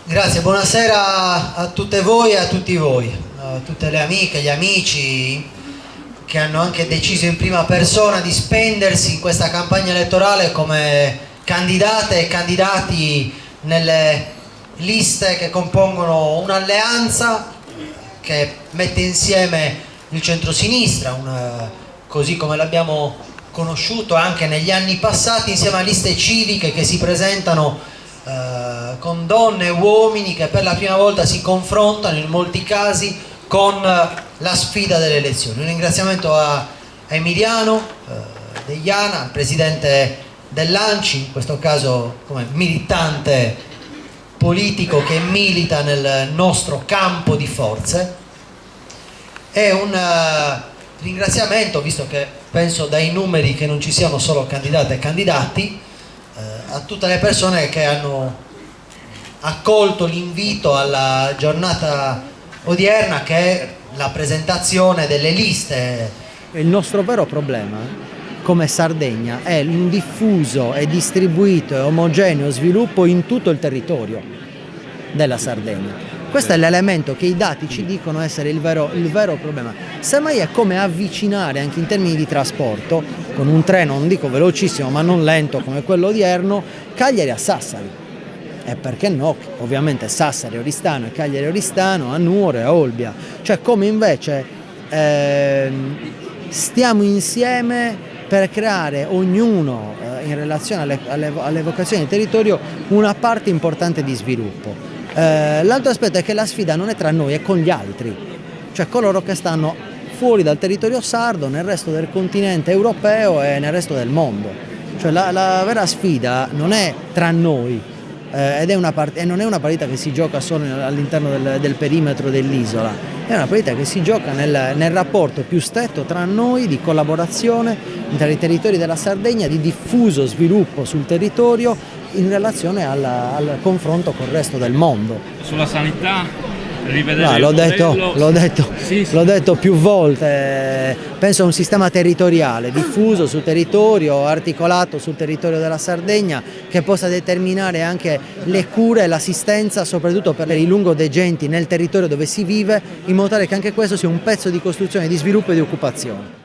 Grazie, buonasera a tutte voi e a tutti voi, a tutte le amiche, gli amici che hanno anche deciso in prima persona di spendersi in questa campagna elettorale come candidate e candidati nelle liste che compongono un'alleanza che mette insieme il centrosinistra, così come l'abbiamo conosciuto anche negli anni passati, insieme a liste civiche che si presentano con donne e uomini che per la prima volta si confrontano in molti casi con la sfida delle elezioni. Un ringraziamento a Emiliano Deiana, al presidente dell'ANCI, in questo caso come militante politico che milita nel nostro campo di forze, e un ringraziamento, visto che penso dai numeri che non ci siano solo candidate e candidati, a tutte le persone che hanno accolto l'invito alla giornata odierna, che è la presentazione delle liste. Il nostro vero problema come Sardegna è un diffuso e distribuito e omogeneo sviluppo in tutto il territorio della Sardegna. Questo è l'elemento che i dati ci dicono essere il vero problema. Semmai è come avvicinare anche in termini di trasporto, con un treno, non dico velocissimo ma non lento come quello odierno, Cagliari a Sassari. E perché no? Ovviamente Sassari Oristano e Cagliari Oristano a Nuoro e a Olbia. Cioè come invece stiamo insieme per creare ognuno in relazione alle vocazioni del territorio una parte importante di sviluppo. L'altro aspetto è che la sfida non è tra noi, è con gli altri, cioè coloro che stanno fuori dal territorio sardo, nel resto del continente europeo e nel resto del mondo. Cioè la vera sfida non è tra noi e non è una partita che si gioca solo all'interno del perimetro dell'isola, è una partita che si gioca nel rapporto più stretto tra noi, di collaborazione tra i territori della Sardegna, di diffuso sviluppo sul territorio in relazione al confronto col resto del mondo. Sulla sanità, rivedere l'ho detto più volte, penso a un sistema territoriale diffuso sul territorio, articolato sul territorio della Sardegna, che possa determinare anche le cure e l'assistenza soprattutto per i lungodegenti nel territorio dove si vive, in modo tale che anche questo sia un pezzo di costruzione di sviluppo e di occupazione.